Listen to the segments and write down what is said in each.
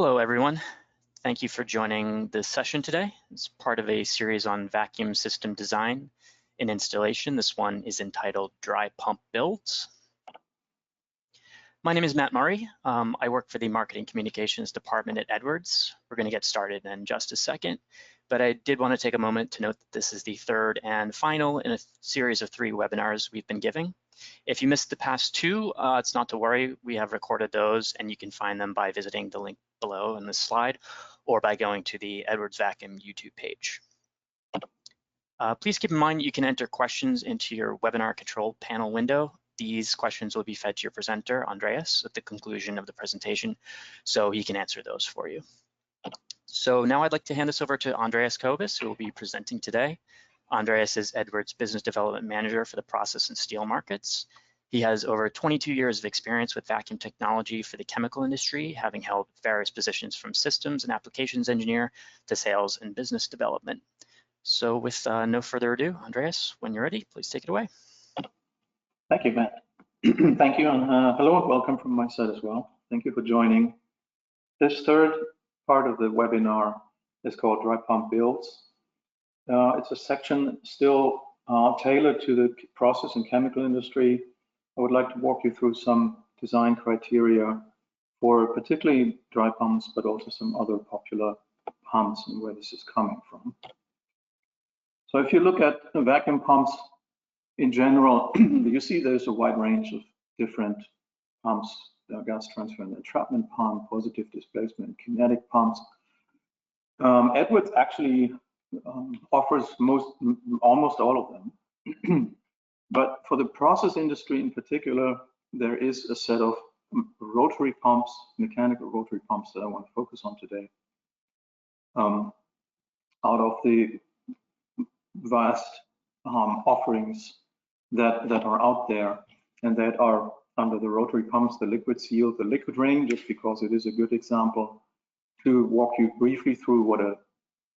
Hello, everyone. Thank you for joining this session today. It's part of a series on vacuum system design and installation. This one is entitled Dry Pump Builds. My name is Matt Murray. I work for the Marketing Communications Department at Edwards. We're going to get started in just a second, but I did want to take a moment to note that this is the third and final in a series of 3 webinars we've been giving. If you missed the past 2, it's not to worry. We have recorded those, and you can find them by visiting the link below in this slide or by going to the Edwards Vacuum YouTube page. Please keep in mind you can enter questions into your webinar control panel window. These questions will be fed to your presenter, Andreas, at the conclusion of the presentation, so he can answer those for you. So now I'd like to hand this over to Andreas Kobus, who will be presenting today. Andreas is Edwards' Business Development Manager for the process and steel markets. He has over 22 years of experience with vacuum technology for the chemical industry, having held various positions from systems and applications engineer to sales and business development. So with no further ado, Andreas, when you're ready, please take it away. Thank you, Matt. Thank you, and hello and welcome from my side as well. Thank you for joining. This third part of the webinar is called Dry Pump Builds. It's a section still tailored to the process and chemical industry. I would like to walk you through some design criteria for particularly dry pumps, but also some other popular pumps and where this is coming from. So if you look at vacuum pumps in general, you see there's a wide range of different pumps, gas transfer and entrapment pump, positive displacement, kinetic pumps. Edwards actually offers almost all of them. But for the process industry in particular, there is a set of rotary pumps, mechanical rotary pumps that I want to focus on today. Out of the vast offerings that are out there and that are under the rotary pumps, the liquid seal, the liquid ring, just because it is a good example to walk you briefly through what a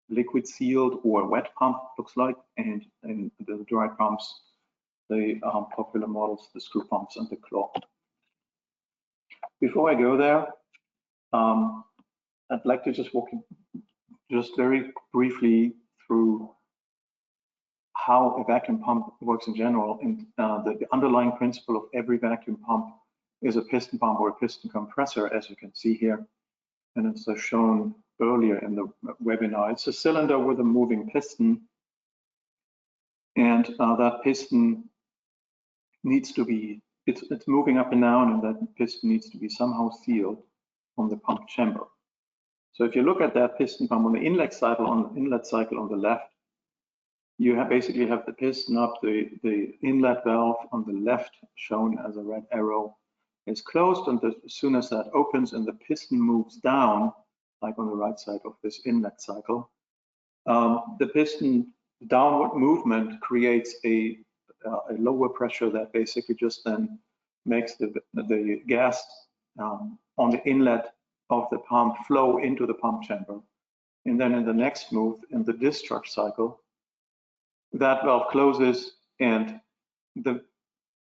liquid sealed or wet pump looks like, and the dry pumps, the popular models, the screw pumps and the claw. Before I go there, I'd like to just walk you just very briefly through how a vacuum pump works in general. And the underlying principle of every vacuum pump is a piston pump or a piston compressor, as you can see here. And it's shown earlier in the webinar. It's a cylinder with a moving piston. And that piston needs to be, it's moving up and down, and that piston needs to be somehow sealed on the pump chamber. So if you look at that piston pump on the inlet cycle on the left, you basically have the piston up, the inlet valve on the left, shown as a red arrow, is closed, and as soon as that opens and the piston moves down, like on the right side of this inlet cycle, the piston downward movement creates a lower pressure that basically just then makes the gas on the inlet of the pump flow into the pump chamber. And then in the next move, in the discharge cycle, that valve closes and the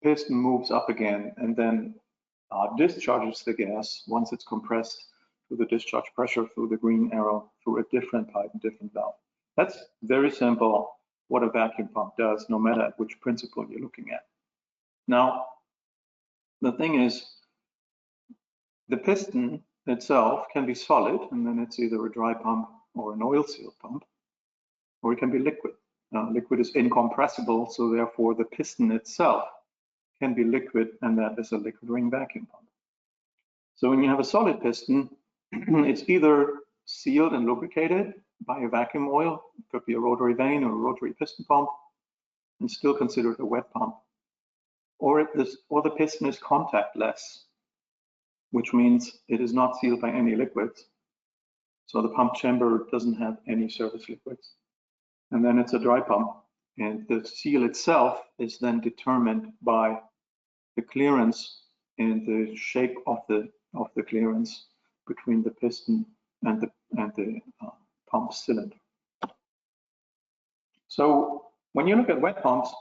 piston moves up again and then discharges the gas once it's compressed to the discharge pressure through the green arrow through a different pipe and different valve. That's very simple what a vacuum pump does, no matter which principle you're looking at. Now, the thing is, the piston itself can be solid, and then it's either a dry pump or an oil-sealed pump, or it can be liquid. Liquid is incompressible, so therefore the piston itself can be liquid, and that is a liquid ring vacuum pump. So when you have a solid piston, it's either sealed and lubricated by a vacuum oil, it could be a rotary vane or a rotary piston pump, and still considered a wet pump. Or the piston is contactless, which means it is not sealed by any liquids. So the pump chamber doesn't have any surface liquids. And then it's a dry pump, and the seal itself is then determined by the clearance and the shape of the clearance between the piston and the pump cylinder. So when you look at wet pumps,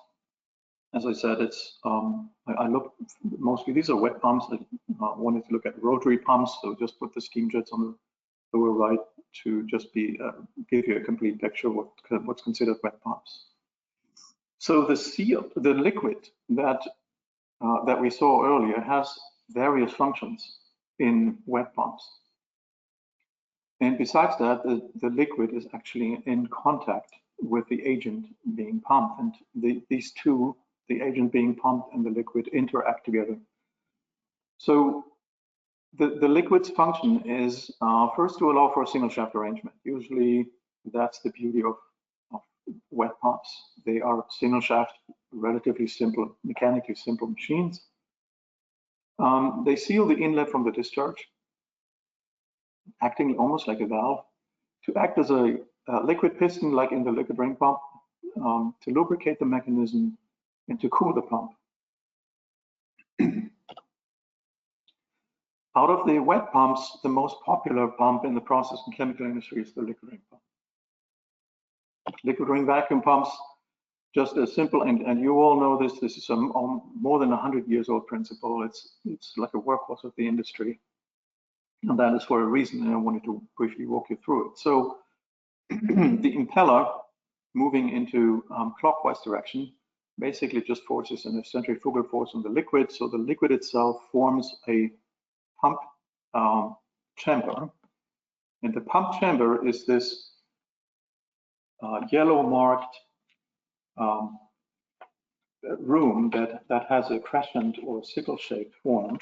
as I said, it's I look mostly, these are wet pumps. I wanted to look at rotary pumps, so just put the steam jets on lower right to just be give you a complete picture of what's considered wet pumps. So the liquid that we saw earlier has various functions in wet pumps. And besides that, the liquid is actually in contact with the agent being pumped. And these two, the agent being pumped and the liquid, interact together. So the liquid's function is first to allow for a single shaft arrangement. Usually that's the beauty of wet pumps. They are single shaft, relatively simple, mechanically simple machines. They seal the inlet from the discharge, acting almost like a valve, to act as a liquid piston like in the liquid ring pump, to lubricate the mechanism and to cool the pump. Out of the wet pumps, the most popular pump in the process and chemical industry is the liquid ring pump. Liquid ring vacuum pumps, just as simple, and you all know this. This is a more than 100 years old principle. It's like a workhorse of the industry, and that is for a reason. And I wanted to briefly walk you through it. So the impeller moving into clockwise direction basically just forces a centrifugal force on the liquid. So the liquid itself forms a pump chamber, and the pump chamber is this yellow marked room that has a crescent or sickle-shaped form,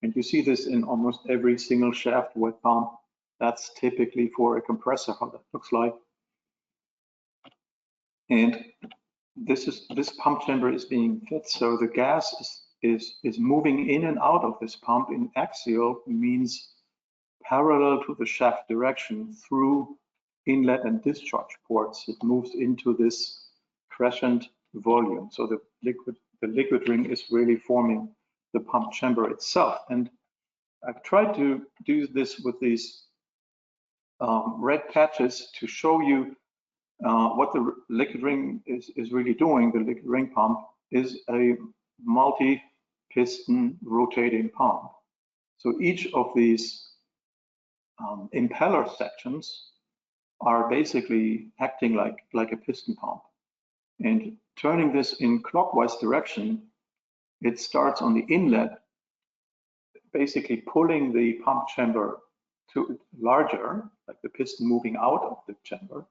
and you see this in almost every single shaft wet pump. That's typically for a compressor, how that looks like. And this pump chamber is being fed, so the gas is moving in and out of this pump in axial, means parallel to the shaft direction through inlet and discharge ports. It moves into this crescent volume. So the liquid ring is really forming the pump chamber itself. And I've tried to do this with these red patches to show you what the liquid ring is really doing. The liquid ring pump is a multi-piston rotating pump. So each of these impeller sections are basically acting like a piston pump. And turning this in clockwise direction, it starts on the inlet, basically pulling the pump chamber to larger, like the piston moving out of the chamber.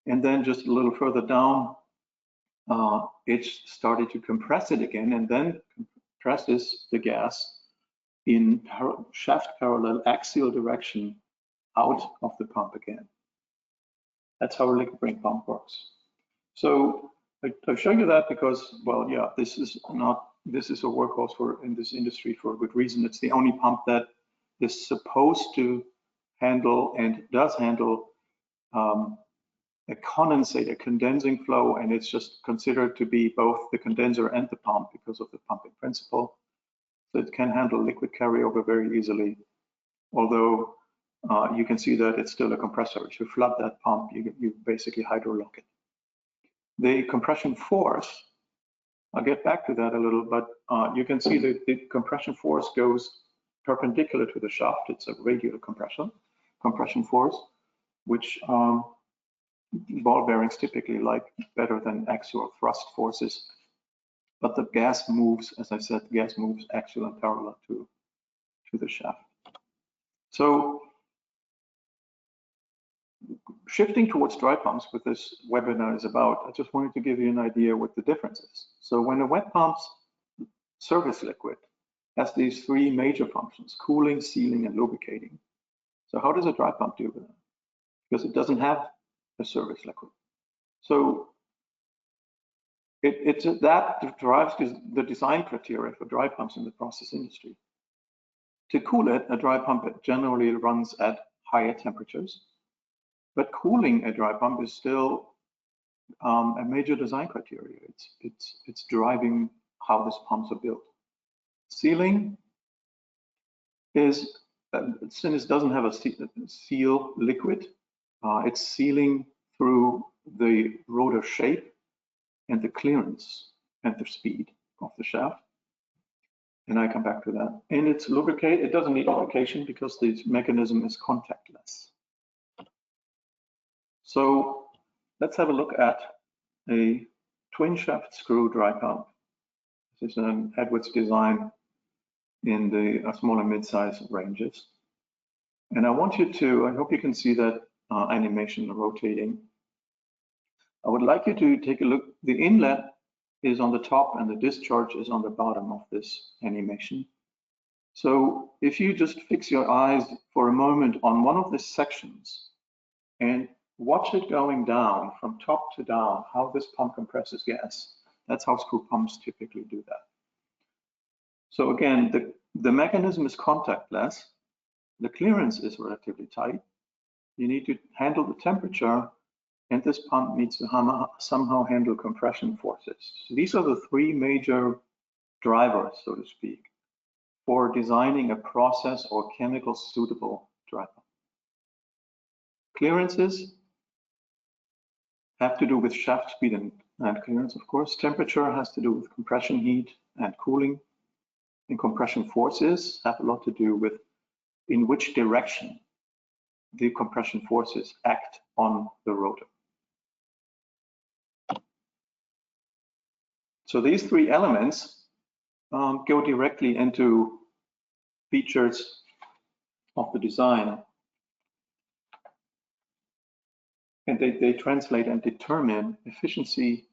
And then just a little further down, it started to compress it again, and then compresses the gas in shaft parallel axial direction out of the pump again. That's how a liquid ring pump works. So I show you that because, well, yeah, this is a workhorse in this industry for a good reason. It's the only pump that is supposed to handle and does handle a condensate, a condensing flow, and it's just considered to be both the condenser and the pump because of the pumping principle. So it can handle liquid carryover very easily, although you can see that it's still a compressor. If you flood that pump, you basically hydrolock it. The compression force, I'll get back to that a little, but you can see that the compression force goes perpendicular to the shaft. It's a radial compression force, which ball bearings typically like better than axial thrust forces. But the gas moves, as I said, gas moves axial and parallel to the shaft. So shifting towards dry pumps, what this webinar is about, I just wanted to give you an idea what the difference is. So when a wet pump's service liquid has these three major functions: cooling, sealing, and lubricating. So how does a dry pump do that? Because it doesn't have a service liquid. So that drives the design criteria for dry pumps in the process industry. To cool it, a dry pump generally runs at higher temperatures, but cooling a dry pump is still a major design criteria. It's driving how these pumps are built. Sealing is, since it doesn't have a seal liquid, it's sealing through the rotor shape and the clearance and the speed of the shaft. and I come back to that. And it's lubricate. It doesn't need lubrication because the mechanism is contactless. So let's have a look at a twin shaft screw dry pump. This is an Edwards design in the small and mid-size ranges. And I want you to, I hope you can see that animation rotating. I would like you to take a look. The inlet is on the top and the discharge is on the bottom of this animation. So if you just fix your eyes for a moment on one of the sections and watch it going down from top to down, how this pump compresses gas. That's how screw pumps typically do that. So again, the mechanism is contactless. The clearance is relatively tight. You need to handle the temperature, and this pump needs to somehow handle compression forces. So these are the three major drivers, so to speak, for designing a process or chemical suitable dry pump. Clearances have to do with shaft speed and clearance, of course. Temperature has to do with compression heat and cooling. And compression forces have a lot to do with in which direction the compression forces act on the rotor. So these three elements go directly into features of the design, and they translate and determine efficiency,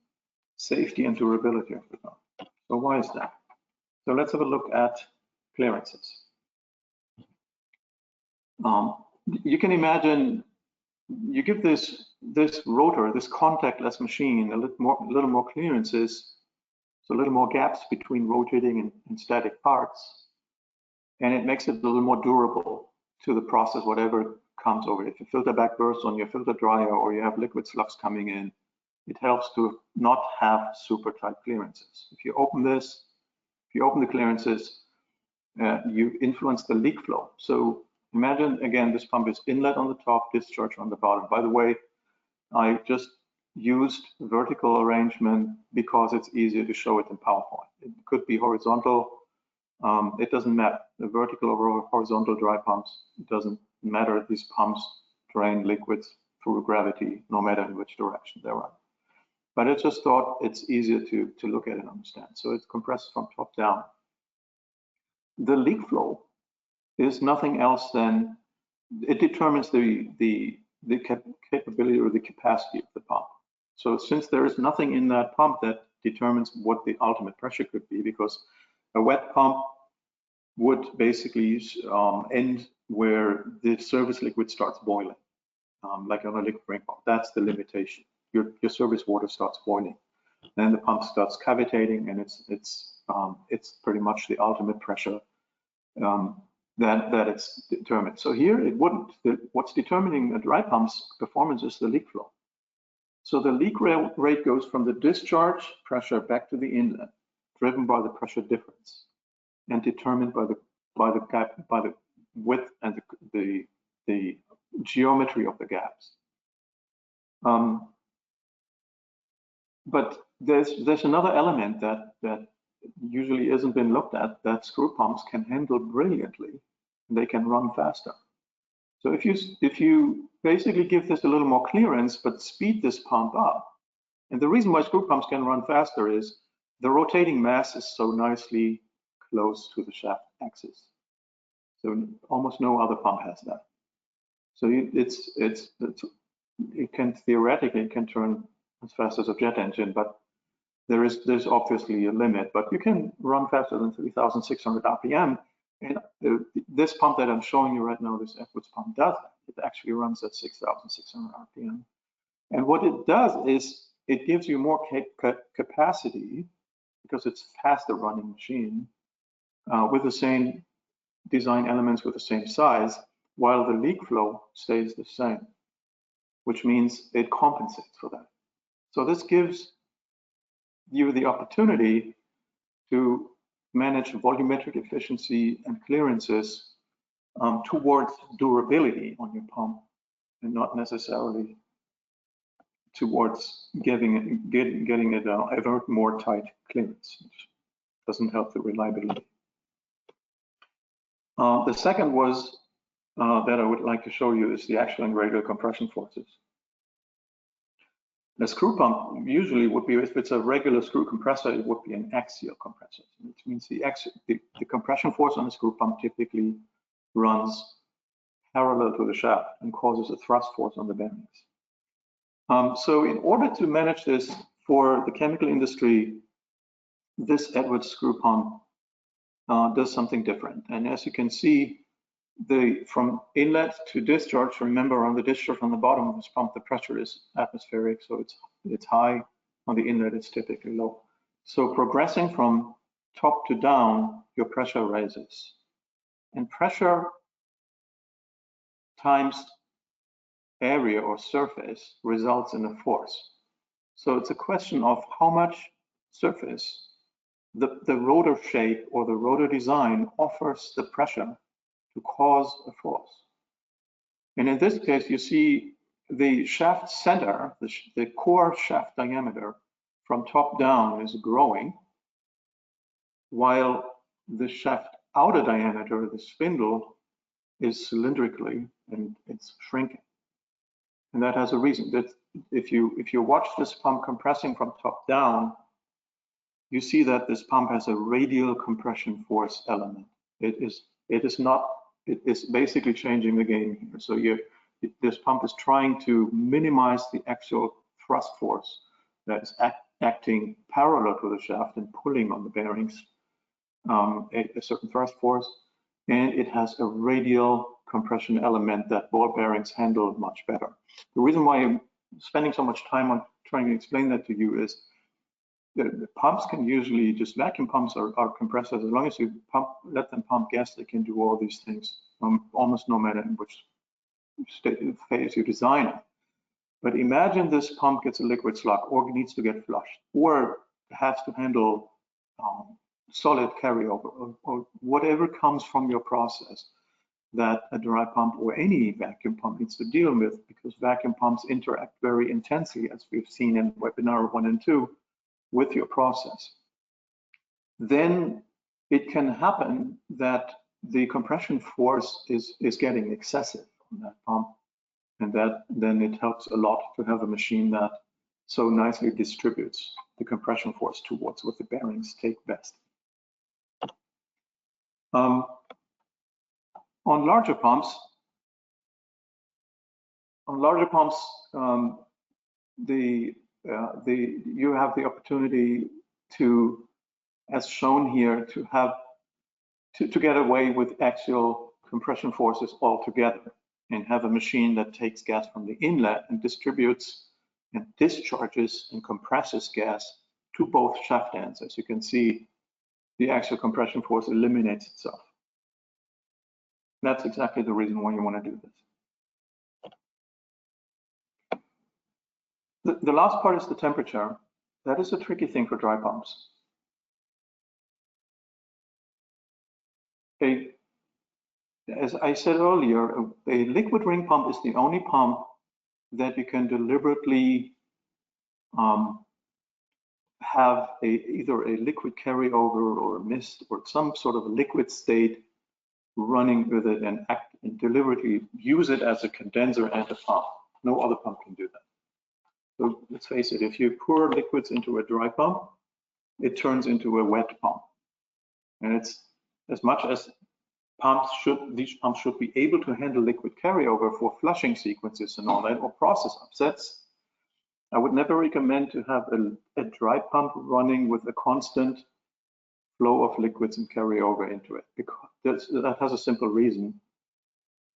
safety, and durability of the pump. So why is that? So let's have a look at clearances. You can imagine you give this rotor, this contactless machine, a little more clearances, so a little more gaps between rotating and static parts, and it makes it a little more durable to the process, whatever comes over it. If your filter back bursts on your filter dryer or you have liquid sludge coming in, it helps to not have super tight clearances. If you open this, if you open the clearances, you influence the leak flow. So imagine, again, this pump is inlet on the top, discharge on the bottom. By the way, I just used vertical arrangement because it's easier to show it in PowerPoint. It could be horizontal. It doesn't matter. The vertical or horizontal dry pumps, it doesn't matter. These pumps drain liquids through gravity, no matter in which direction they run. But I just thought it's easier to look at and understand. So it's compressed from top down. The leak flow is nothing else than, it determines the capability or the capacity of the pump. So since there is nothing in that pump that determines what the ultimate pressure could be, because a wet pump would basically end where the service liquid starts boiling, like on a liquid ring pump. That's the limitation. Your service water starts boiling, then the pump starts cavitating, and it's pretty much the ultimate pressure that it's determined. So here it wouldn't. What's determining a dry pump's performance is the leak flow. So the leak rate goes from the discharge pressure back to the inlet, driven by the pressure difference, and determined by the width and the geometry of the gaps. But there's another element that usually isn't been looked at, that screw pumps can handle brilliantly. They can run faster. So if you basically give this a little more clearance but speed this pump up, and the reason why screw pumps can run faster is the rotating mass is so nicely close to the shaft axis. So almost no other pump has that. So it can theoretically turn as fast as a jet engine, but there's obviously a limit. But you can run faster than 3,600 RPM. And this pump that I'm showing you right now, this Edwards pump, does that. It actually runs at 6,600 RPM. And what it does is it gives you more capacity because it's faster running machine with the same design elements with the same size, while the leak flow stays the same, which means it compensates for that. So this gives you the opportunity to manage volumetric efficiency and clearances towards durability on your pump, and not necessarily towards getting it ever more tight clearance, which doesn't help the reliability. The second was that I would like to show you is the axial and radial compression forces. The screw pump usually would be, if it's a regular screw compressor, it would be an axial compressor, which means the compression force on the screw pump typically runs parallel to the shaft and causes a thrust force on the bearings. So in order to manage this for the chemical industry, this Edwards screw pump does something different. And as you can see, from inlet to discharge, remember on the discharge on the bottom of this pump, the pressure is atmospheric, so it's high. On the inlet, it's typically low. So progressing from top to down, your pressure rises. And pressure times area or surface results in a force. So it's a question of how much surface the rotor shape or the rotor design offers the pressure to cause a force. And in this case, you see the shaft center, the core shaft diameter from top down is growing, while the shaft outer diameter, the spindle, is cylindrically and it's shrinking. And that has a reason. That if you watch this pump compressing from top down, you see that this pump has a radial compression force element. It is basically changing the game here. So this pump is trying to minimize the actual thrust force that is acting parallel to the shaft and pulling on the bearings, a certain thrust force, and it has a radial compression element that ball bearings handle much better. The reason why I'm spending so much time on trying to explain that to you is the pumps can usually, just vacuum pumps are compressors. As long as you let them pump gas, they can do all these things, almost no matter in which phase you design it. But imagine this pump gets a liquid slug or needs to get flushed or has to handle solid carryover or whatever comes from your process that a dry pump or any vacuum pump needs to deal with, because vacuum pumps interact very intensely, as we've seen in webinar 1 and 2, with your process. Then it can happen that the compression force is getting excessive on that pump, and then it helps a lot to have a machine that so nicely distributes the compression force towards what the bearings take best. On larger pumps, you have the opportunity to, as shown here, to get away with axial compression forces altogether and have a machine that takes gas from the inlet and distributes and discharges and compresses gas to both shaft ends. As you can see, the axial compression force eliminates itself. That's exactly the reason why you want to do this. The last part is the temperature. That is a tricky thing for dry pumps. As I said earlier, a liquid ring pump is the only pump that you can deliberately have either a liquid carryover or a mist or some sort of liquid state running with it and deliberately use it as a condenser and a pump. No other pump can do that. So let's face it, if you pour liquids into a dry pump, it turns into a wet pump. And it's as much as these pumps should be able to handle liquid carryover for flushing sequences and all that, or process upsets. I would never recommend to have a dry pump running with a constant flow of liquids and carryover into it, because that has a simple reason.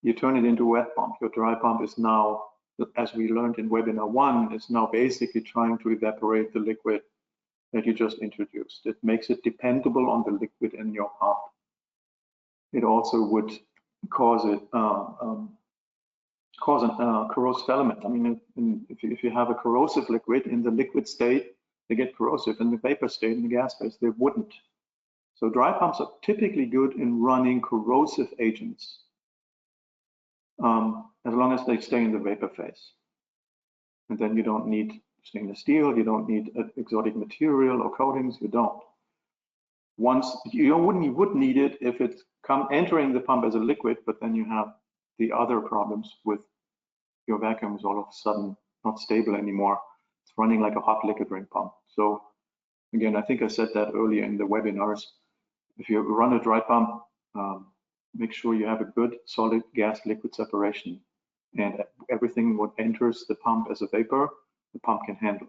You turn it into a wet pump. Your dry pump is now, as we learned in webinar 1, is now basically trying to evaporate the liquid that you just introduced. It makes it dependable on the liquid in your pump. It also would cause a corrosive element. I mean, if you have a corrosive liquid in the liquid state, they get corrosive. In the vapor state, in the gas phase, they wouldn't. So dry pumps are typically good in running corrosive agents, as long as they stay in the vapor phase. And then you don't need stainless steel, you don't need exotic material or coatings, you don't. You would need it if it entering the pump as a liquid, but then you have the other problems with your vacuum is all of a sudden not stable anymore. It's running like a hot liquid ring pump. So again, I think I said that earlier in the webinars. If you run a dry pump, make sure you have a good solid gas liquid separation, and everything what enters the pump as a vapor, the pump can handle.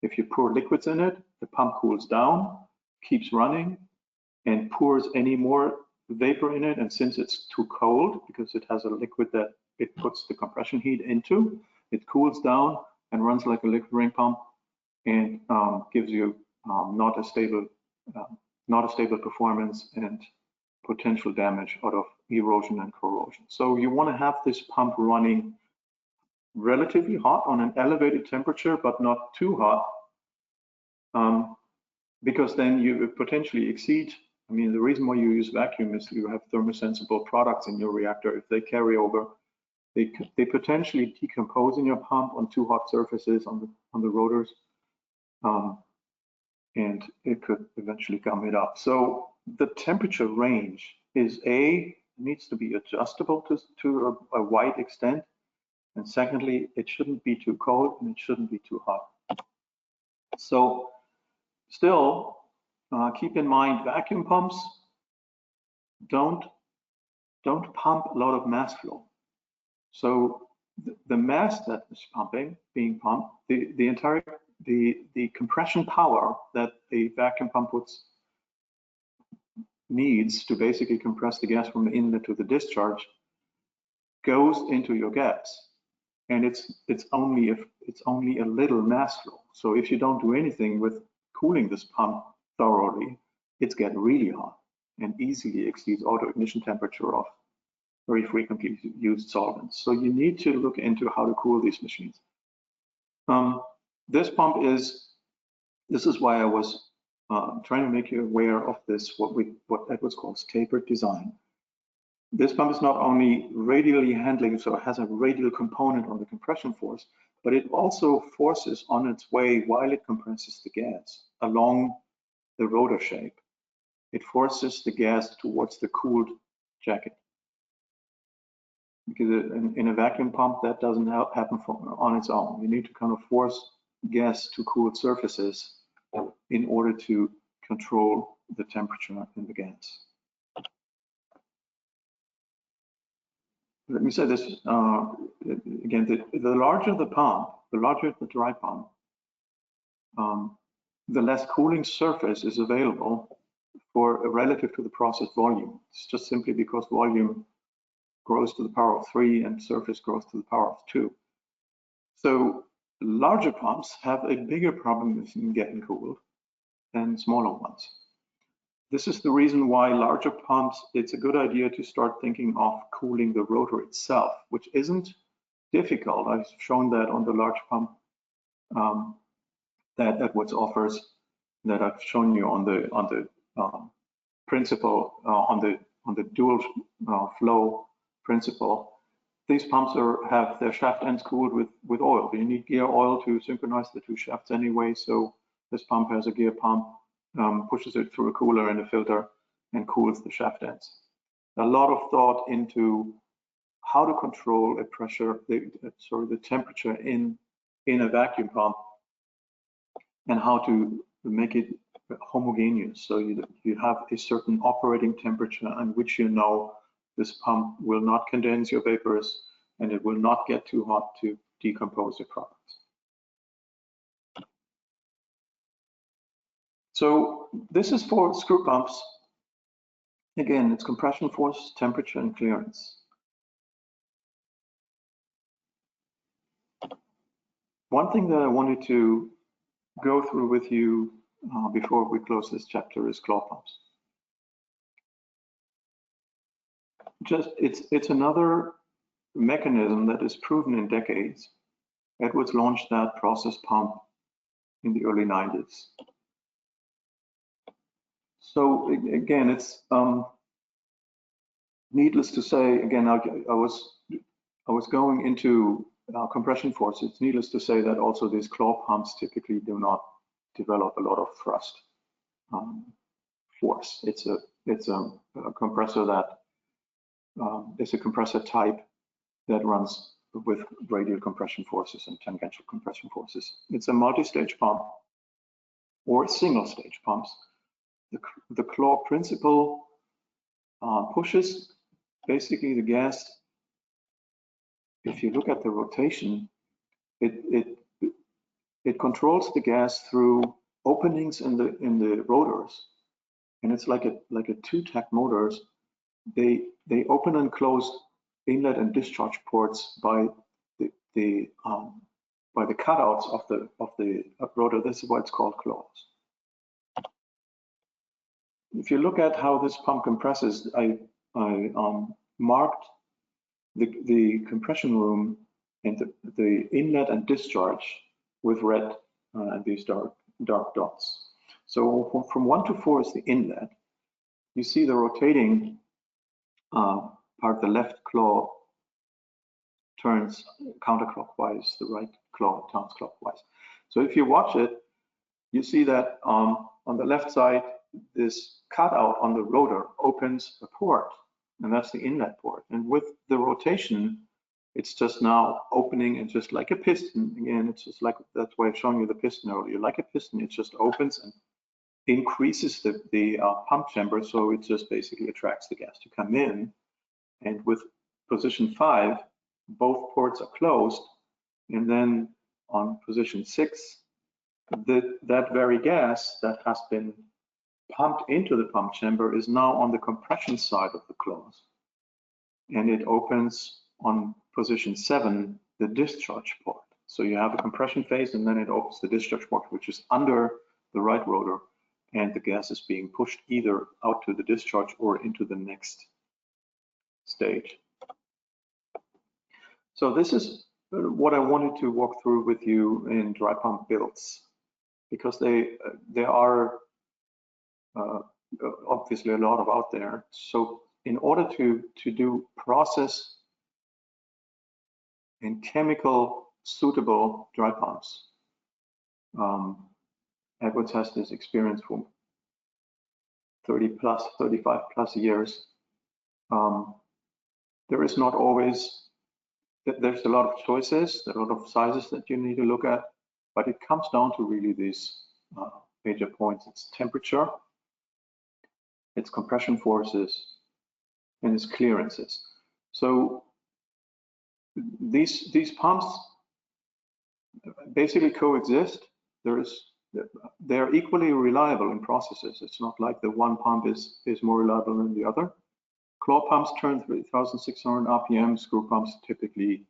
If you pour liquids in it, the pump cools down, keeps running, and pours any more vapor in it. And since it's too cold, because it has a liquid that it puts the compression heat into, it cools down and runs like a liquid ring pump, and gives you not a stable performance and potential damage out of erosion and corrosion. So you want to have this pump running relatively hot on an elevated temperature, but not too hot, because then you potentially exceed. I mean, the reason why you use vacuum is you have thermosensible products in your reactor. If they carry over, they potentially decompose in your pump on too hot surfaces on the rotors, and it could eventually gum it up. So the temperature range needs to be adjustable to a wide extent, and secondly, it shouldn't be too cold and it shouldn't be too hot. So still, keep in mind, vacuum pumps don't pump a lot of mass flow. So the mass that is being pumped, the compression power that a vacuum pump needs to basically compress the gas from the inlet to the discharge goes into your gas, and it's only a little mass flow. So if you don't do anything with cooling this pump thoroughly, it's get really hot and easily exceeds auto ignition temperature of very frequently used solvents. So you need to look into how to cool these machines. This is why I was trying to make you aware of this, what Edwards calls tapered design. This pump is not only radially handling, so it has a radial component on the compression force, but it also forces on its way while it compresses the gas along the rotor shape. It forces the gas towards the cooled jacket. Because in a vacuum pump, that doesn't happen on its own. You need to kind of force gas to cooled surfaces in order to control the temperature in the gas. Let me say this again, the larger the pump, the larger the dry pump, the less cooling surface is available for relative to the process volume. It's just simply because volume grows to the power of 3 and surface grows to the power of 2. So larger pumps have a bigger problem in getting cooled than smaller ones. This is the reason why larger pumps, it's a good idea to start thinking of cooling the rotor itself, which isn't difficult. I've shown that on the large pump that Edwards offers, that I've shown you on the principle, on the dual flow principle. These pumps have their shaft ends cooled with oil. You need gear oil to synchronize the two shafts anyway, so this pump has a gear pump, pushes it through a cooler and a filter and cools the shaft ends. A lot of thought into how to control a pressure, the temperature in a vacuum pump, and how to make it homogeneous. So you have a certain operating temperature on which you know this pump will not condense your vapors and it will not get too hot to decompose your products. So this is for screw pumps. Again, it's compression force, temperature, and clearance. One thing that I wanted to go through with you before we close this chapter is claw pumps. It's another mechanism that is proven in decades. Edwards launched that process pump in the early 90s. So again, it's needless to say, again, I was going into compression force. It's needless to say that also these claw pumps typically do not develop a lot of thrust. force. It's a compressor that is a compressor type that runs with radial compression forces and tangential compression forces. It's a multi-stage pump or single-stage pumps. The claw principle pushes basically the gas. If you look at the rotation, it controls the gas through openings in the rotors, and it's like a two-tack motors. They open and close inlet and discharge ports by the cutouts of the rotor. This is why it's called claws. If you look at how this pump compresses, I marked the compression room and the inlet and discharge with red and these dark dots. So from 1 to 4 is the inlet. You see the rotating part, the left claw turns counterclockwise, the right claw turns clockwise. So if you watch it, you see that on the left side, this cutout on the rotor opens a port, and that's the inlet port. And with the rotation, it's just now opening, and just like a piston. Again, it's just like, that's why I've shown you the piston earlier. Like a piston, it just opens and increases the pump chamber, so it just basically attracts the gas to come in. And with position 5, both ports are closed, and then on position 6, that very gas that has been pumped into the pump chamber is now on the compression side of the claws, and it opens on position 7 the discharge port. So you have a compression phase, and then it opens the discharge port, which is under the right rotor, and the gas is being pushed either out to the discharge or into the next stage. So this is what I wanted to walk through with you in dry pump builds, because there are obviously a lot of out there. So in order to do process and chemical suitable dry pumps, Edwards has this experience for 35 plus years. There is not always, there's a lot of choices, there are a lot of sizes that you need to look at, but it comes down to really these major points. It's temperature, it's compression forces, and it's clearances. So these pumps basically coexist. They're equally reliable in processes. It's not like the one pump is more reliable than the other. Claw pumps turn 3,600 RPM. Screw pumps typically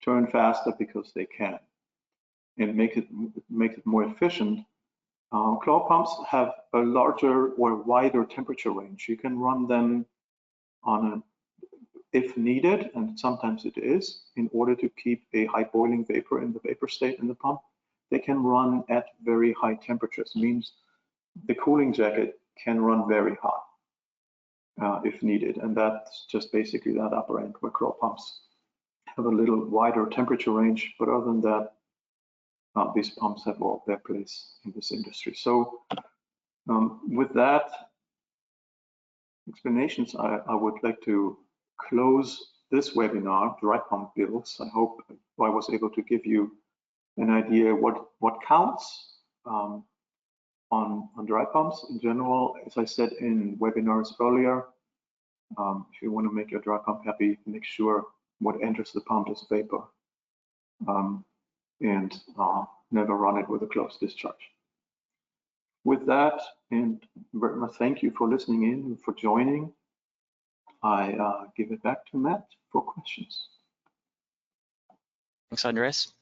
turn faster because they can, and make it more efficient. Claw pumps have a larger or wider temperature range. You can run them on if needed, and sometimes it is, in order to keep a high boiling vapor in the vapor state in the pump. They can run at very high temperatures. It means the cooling jacket can run very hot if needed, and that's just basically that upper end, where claw pumps have a little wider temperature range. But other than that, these pumps have all their place in this industry. So with that explanations, I would like to close this webinar, Dry Pump Builds. I hope I was able to give you an idea what counts on dry pumps in general. As I said in webinars earlier, if you want to make your dry pump happy, make sure what enters the pump is vapor, and never run it with a closed discharge. With that, and very much thank you for listening in and for joining, I give it back to Matt for questions. Thanks, Andreas.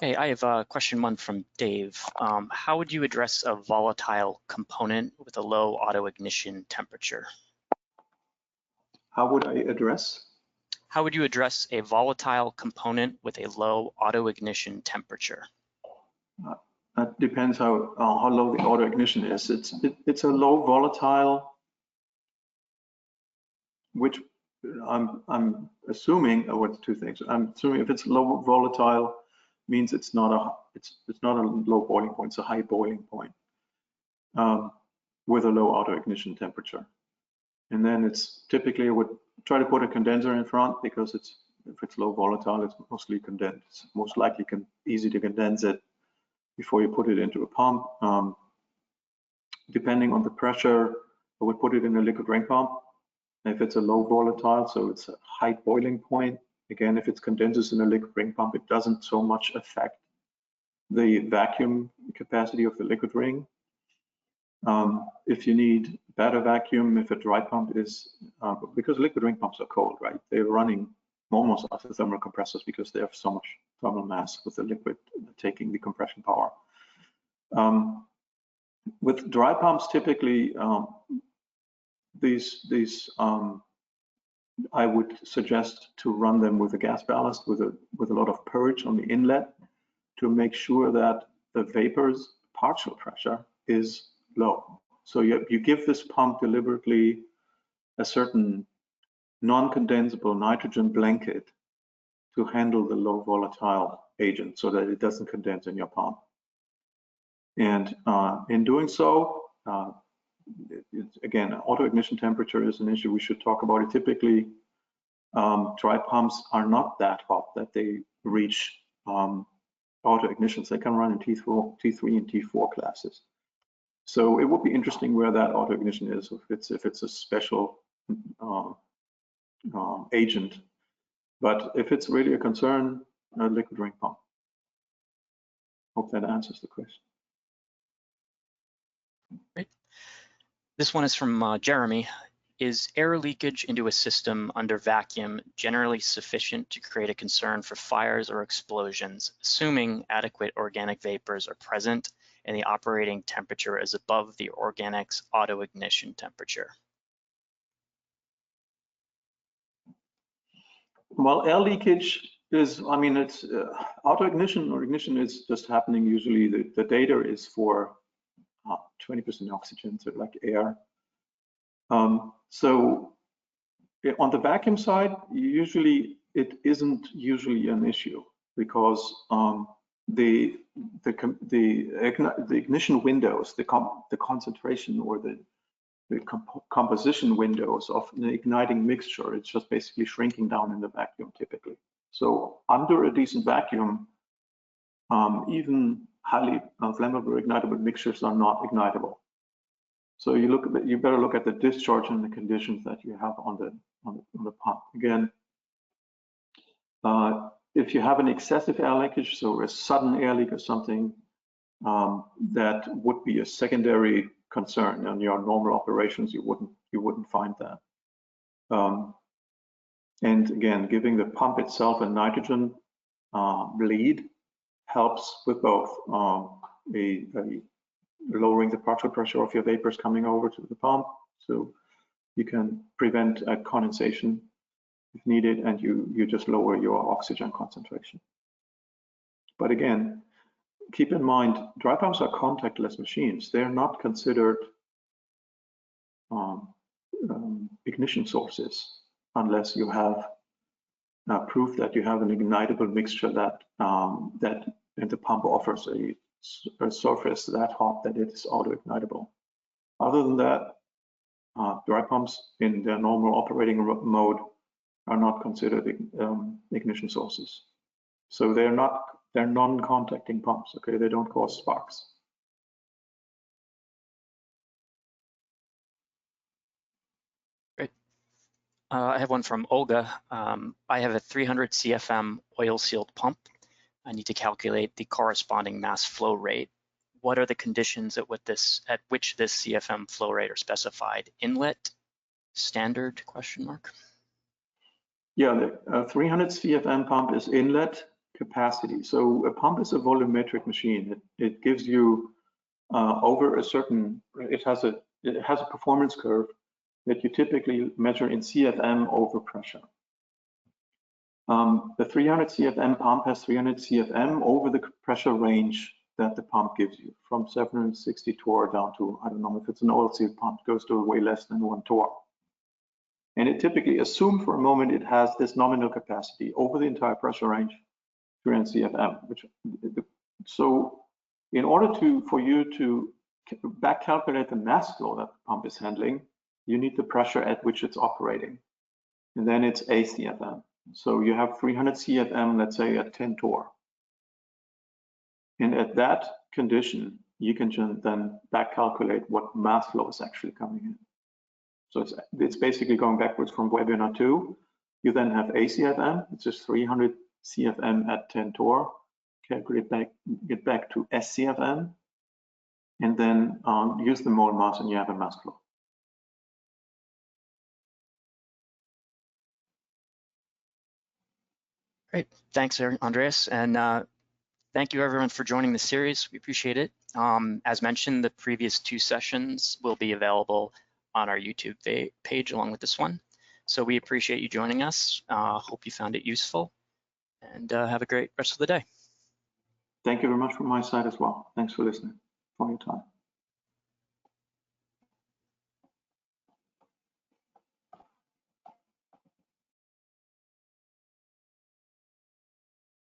Okay, I have question 1 from Dave. How would you address a volatile component with a low auto ignition temperature? How would I address? How would you address a volatile component with a low auto ignition temperature? That depends how low the auto ignition is. It's a low volatile, which I'm assuming, what's 2 things. I'm assuming if it's low volatile, means it's not a low boiling point, it's a high boiling point. with a low auto ignition temperature. And then it's typically, I would try to put a condenser in front because if it's low volatile, it's mostly condensed. It's most likely easy to condense it before you put it into a pump. Depending on the pressure, I would put it in a liquid ring pump. If it's a low volatile, so it's a high boiling point, again, if it's condenses in a liquid ring pump, it doesn't so much affect the vacuum capacity of the liquid ring. If you need better vacuum, if a dry pump is, because liquid ring pumps are cold, right? They're running almost as thermal compressors because they have so much thermal mass with the liquid taking the compression power. With dry pumps, typically, I would suggest to run them with a gas ballast with a lot of purge on the inlet to make sure that the vapor's partial pressure is low. So you give this pump deliberately a certain non-condensable nitrogen blanket to handle the low volatile agent so that it doesn't condense in your pump. And in doing so, again, auto ignition temperature is an issue we should talk about. It typically, dry pumps are not that hot that they reach auto ignitions. They can run in T3 and T4 classes. So it would be interesting where that auto ignition is, if it's a special agent. But if it's really a concern, a liquid ring pump. Hope that answers the question. Great. This one is from Jeremy. Is air leakage into a system under vacuum generally sufficient to create a concern for fires or explosions, assuming adequate organic vapors are present and the operating temperature is above the organic's auto ignition temperature? Well, air leakage is, I mean, it's auto ignition or ignition is just happening. Usually the data is for 20% oxygen, so like air. So on the vacuum side, usually it isn't usually an issue because the ignition windows, the concentration or the composition windows of an igniting mixture, it's just basically shrinking down in the vacuum typically. So under a decent vacuum, even highly flammable ignitable mixtures are not ignitable. So you better look at the discharge and the conditions that you have on the pump. Again, if you have an excessive air leakage, so a sudden air leak or something, that would be a secondary concern. On your normal operations, you wouldn't find that. And again, giving the pump itself a nitrogen bleed helps with both lowering the partial pressure of your vapors coming over to the pump, so you can prevent condensation if needed, and you just lower your oxygen concentration. But again, keep in mind, dry pumps are contactless machines. They're not considered ignition sources unless you have proof that you have an ignitable mixture that and the pump offers a surface that hot that it is auto-ignitable. Other than that, dry pumps in their normal operating mode are not considered ignition sources. So they're non-contacting pumps, okay? They don't cause sparks. Great. I have one from Olga. I have a 300 CFM oil-sealed pump. I need to calculate the corresponding mass flow rate. What are the conditions at which this CFM flow rate are specified? Inlet, standard, question mark? Yeah, the 300 CFM pump is inlet capacity. So a pump is a volumetric machine. It gives you over a certain, it has a performance curve that you typically measure in CFM over pressure. The 300 CFM pump has 300 CFM over the pressure range that the pump gives you, from 760 torr down to, I don't know, if it's an oil-sealed pump, it goes to way less than 1 torr. And it typically, assume for a moment, it has this nominal capacity over the entire pressure range, 300 CFM. So in order for you to back calculate the mass flow that the pump is handling, you need the pressure at which it's operating. And then it's ACFM. So you have 300 CFM, let's say at 10 torr. And at that condition, you can then back calculate what mass flow is actually coming in. So it's basically going backwards from webinar 2. You then have ACFM, it's just 300 CFM at 10 torr. Calculate back, get back to SCFM, and then use the mole mass, and you have a mass flow. Great, thanks, Andreas, and thank you everyone for joining the series. We appreciate it. As mentioned, the previous 2 sessions will be available on our YouTube page along with this one. So we appreciate you joining us. Hope you found it useful, and have a great rest of the day. Thank you very much from my side as well. Thanks for listening, for your time.